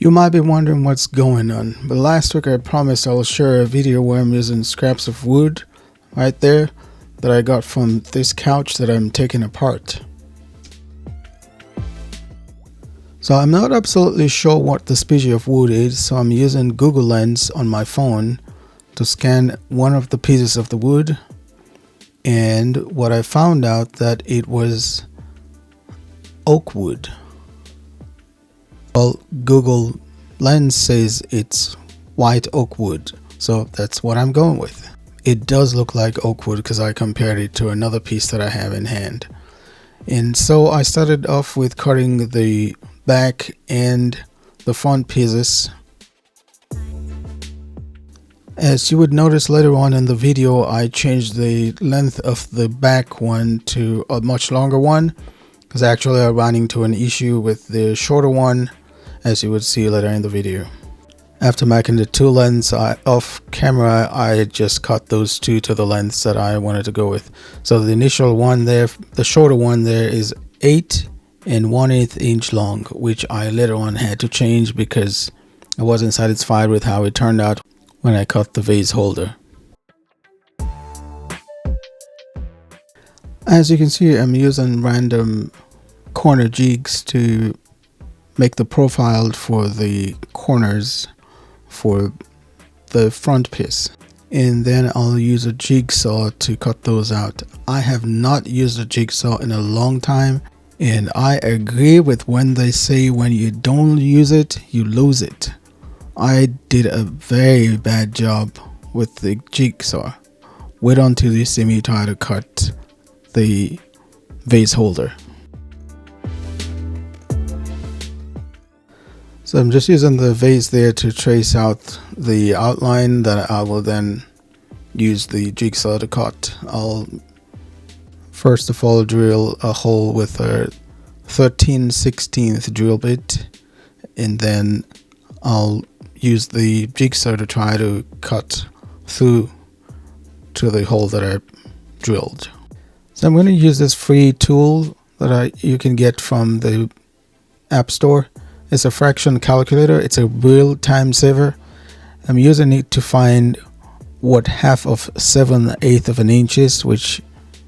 You might be wondering what's going on, but last week I promised I'll share a video where I'm using scraps of wood right there that I got from this couch that I'm taking apart. So I'm not absolutely sure what the species of wood is, so I'm using Google Lens on my phone to scan one of the pieces of the wood, and what I found out that it was oak wood. Well, Google Lens says it's white oak wood, so that's what I'm going with. It does look like oak wood because I compared it to another piece that I have in hand. And so I started off with cutting the back and the front pieces. As you would notice later on in the video, I changed the length of the back one to a much longer one because actually I ran into an issue with the shorter one, as you would see later in the video. After making the two lengths off camera, I just cut those two to the lengths that I wanted to go with. So the initial one there, the shorter one there, is 8 1/8 inch long, which I later on had to change because I wasn't satisfied with how it turned out when I cut the vase holder. As you can see, I'm using random corner jigs to make the profile for the corners for the front piece, and then I'll use a jigsaw to cut those out. I have not used a jigsaw in a long time, and I agree with when they say when you don't use it, you lose it. I did a very bad job with the jigsaw. Wait until you see me try to cut the vase holder. So I'm just using the vase there to trace out the outline that I will then use the jigsaw to cut. I'll first of all drill a hole with a 13/16 drill bit, and then I'll use the jigsaw to try to cut through to the hole that I drilled. So I'm going to use this free tool that you can get from the App Store. It's a fraction calculator. It's a real time saver. I'm using it to find what half of 7/8 of an inch is, which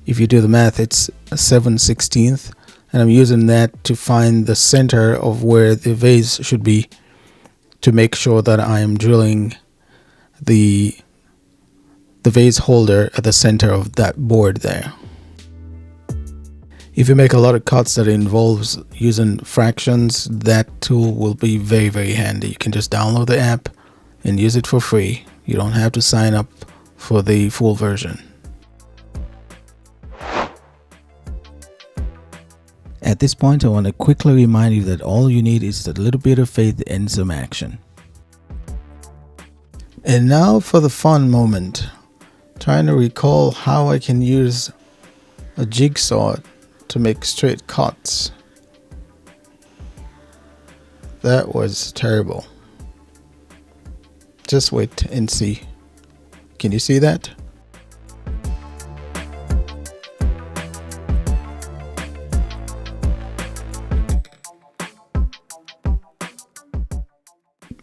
if you do the math, it's 7/16. And I'm using that to find the center of where the vase should be, to make sure that I am drilling the vase holder at the center of that board there. If you make a lot of cuts that involves using fractions, that tool will be very, very handy. You can just download the app and use it for free. You don't have to sign up for the full version. At this point, I want to quickly remind you that all you need is a little bit of faith and some action. And now for the fun moment. Trying to recall how I can use a jigsaw to make straight cuts. That was terrible. Just wait and see. Can you see that?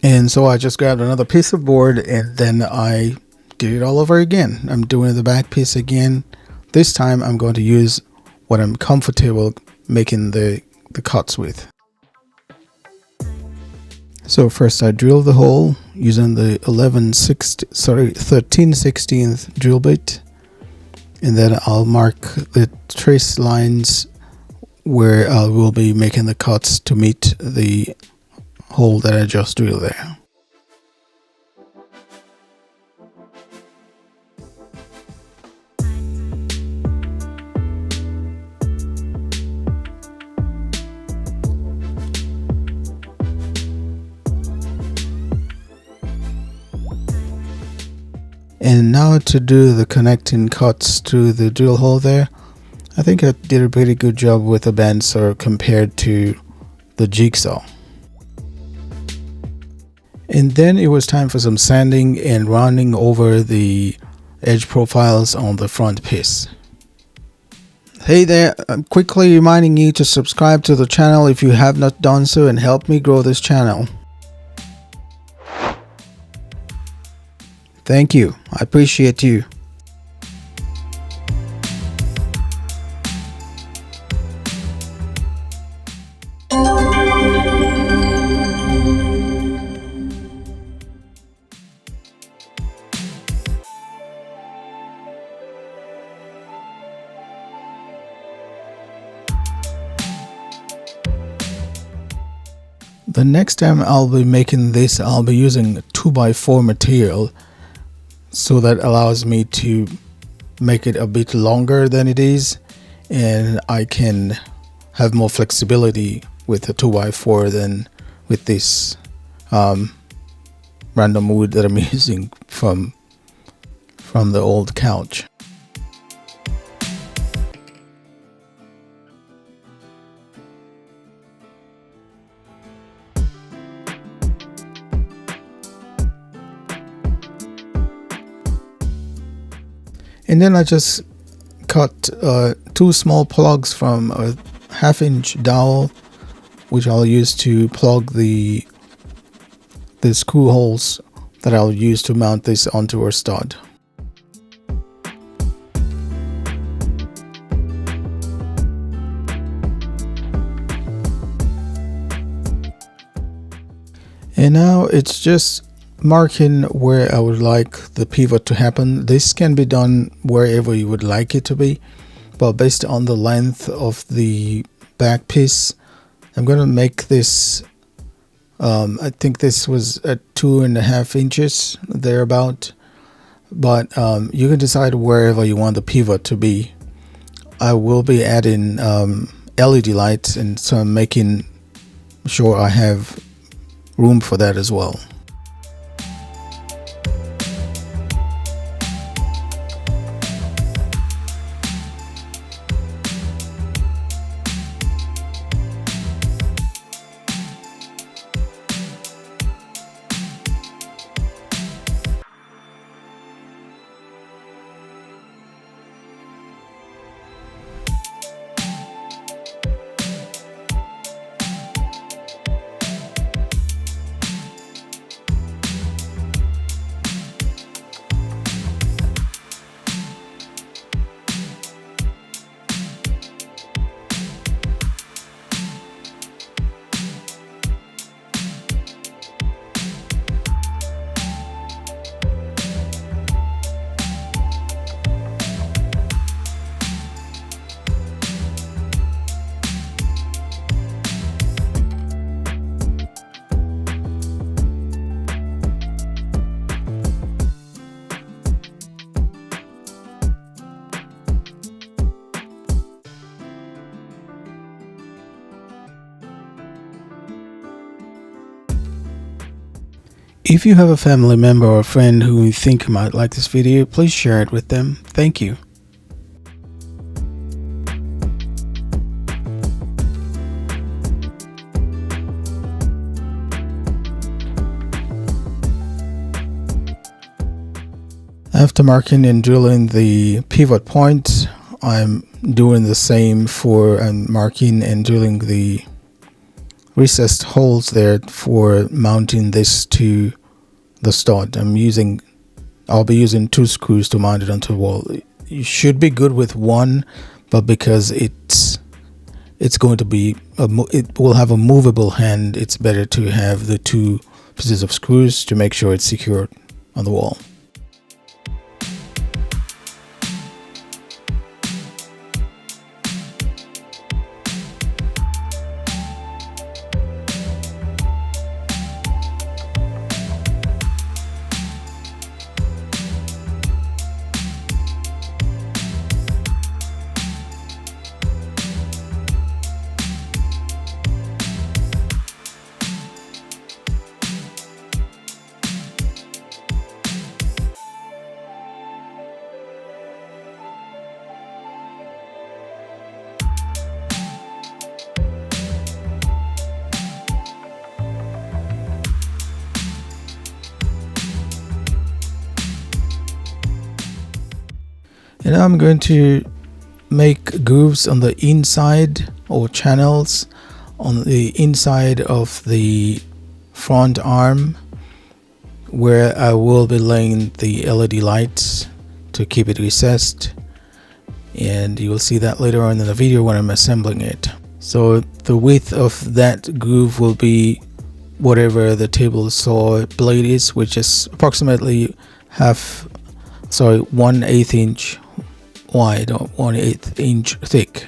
And so I just grabbed another piece of board and then I did it all over again. I'm doing the back piece again. This time I'm going to use what I'm comfortable making the cuts with. So first I drill the hole using the 13/16 drill bit, and then I'll mark the trace lines where I will be making the cuts to meet the hole that I just drilled there. And now to do the connecting cuts to the drill hole there. I think I did a pretty good job with the bandsaw compared to the jigsaw. And then it was time for some sanding and rounding over the edge profiles on the front piece. Hey there, I'm quickly reminding you to subscribe to the channel if you have not done so and help me grow this channel. Thank you. I appreciate you. The next time I'll be making this, I'll be using 2x4 material, so that allows me to make it a bit longer than it is, and I can have more flexibility with the 2x4 than with this random wood that I'm using from the old couch. And then I just cut 2 small plugs from a 1/2-inch dowel, which I'll use to plug the screw holes that I'll use to mount this onto a stud. And now it's just marking where I would like the pivot to happen. This can be done wherever you would like it to be, but based on the length of the back piece, I'm going to make this, I think this was at 2.5 inches thereabout, but you can decide wherever you want the pivot to be. I will be adding LED lights, and so I'm making sure I have room for that as well. If you have a family member or a friend who you think might like this video, please share it with them. Thank you. After marking and drilling the pivot point, I'm doing the same for marking and drilling the recessed holes there for mounting this to the stud. I'll be using 2 screws to mount it onto the wall. You should be good with 1, but because it's going to be it will have a movable hand, it's better to have the 2 pieces of screws to make sure it's secured on the wall. And I'm going to make grooves on the inside, or channels on the inside of the front arm where I will be laying the LED lights to keep it recessed, and you will see that later on in the video when I'm assembling it. So the width of that groove will be whatever the table saw blade is, which is approximately 1/8 inch wide or 1/8 inch thick.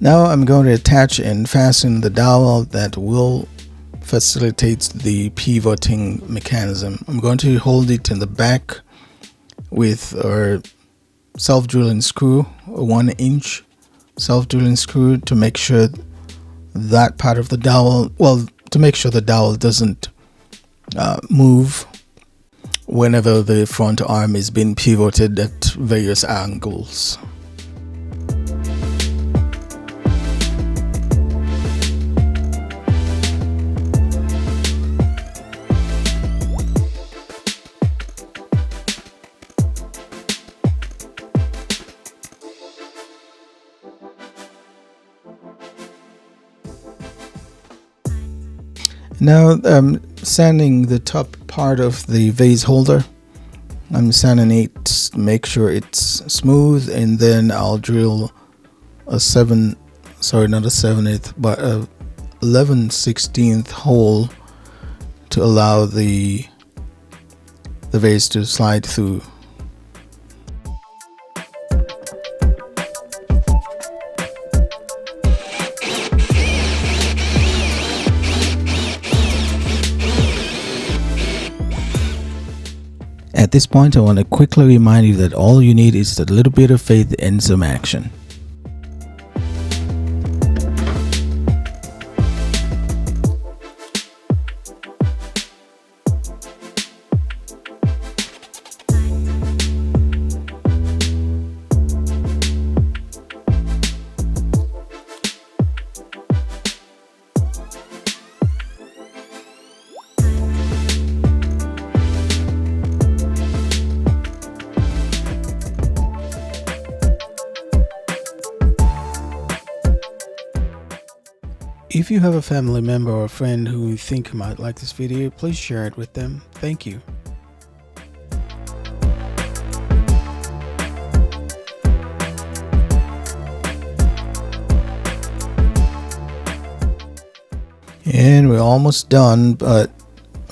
Now I'm going to attach and fasten the dowel that will facilitate the pivoting mechanism. I'm going to hold it in the back with our self-drilling screw, a 1-inch self-drilling screw, to make sure that part of the dowel, well, to make sure the dowel doesn't move whenever the front arm is being pivoted at various angles. Now I'm sanding the top part of the vase holder. I'm sanding it to make sure it's smooth, and then I'll drill a 11/16 hole to allow the vase to slide through. At this point, I want to quickly remind you that all you need is a little bit of faith and some action. If you have a family member or a friend who you think might like this video, please share it with them. Thank you. And we're almost done, but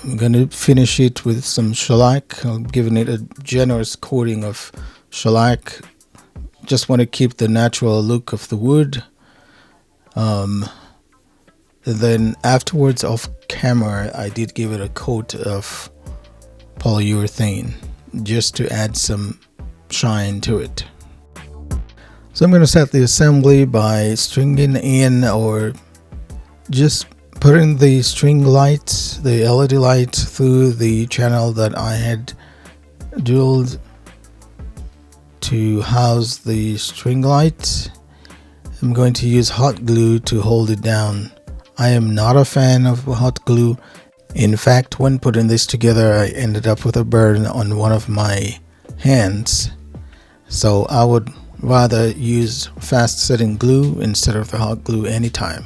I'm going to finish it with some shellac. I'm giving it a generous coating of shellac. Just want to keep the natural look of the wood. Then afterwards, off camera, I did give it a coat of polyurethane just to add some shine to it. So I'm going to set the assembly by stringing in, or just putting the string lights, the LED light, through the channel that I had drilled to house the string light, I'm going to use hot glue to hold it down. I am not a fan of hot glue. In fact, when putting this together, I ended up with a burn on one of my hands. So I would rather use fast setting glue instead of the hot glue anytime.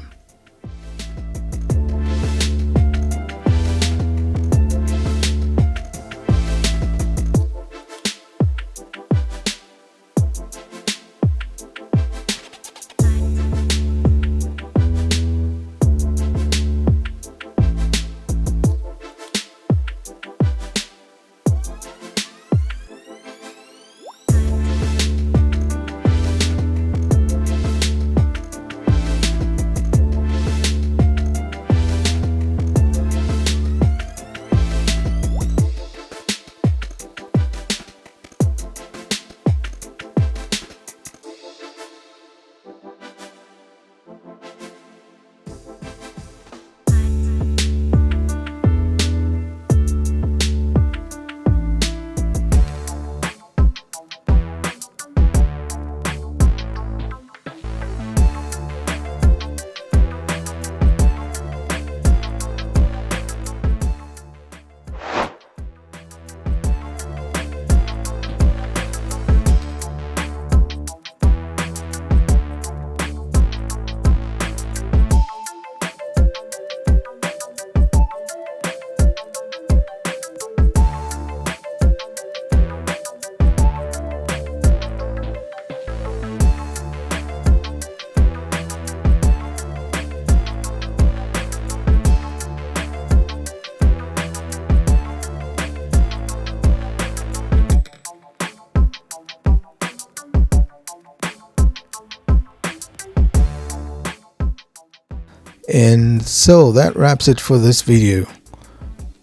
And so that wraps it for this video.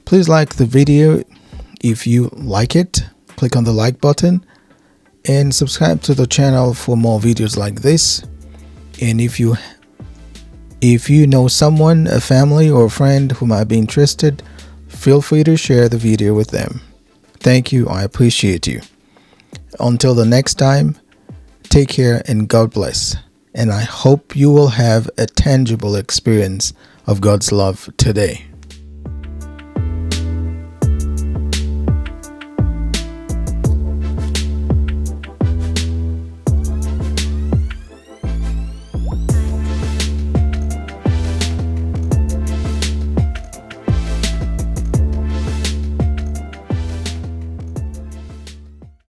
Please like the video if you like it. Click on the like button and subscribe to the channel for more videos like this. And if you know someone, a family or a friend who might be interested, feel free to share the video with them. Thank you. I appreciate you. Until the next time, take care and God bless. And I hope you will have a tangible experience of God's love today.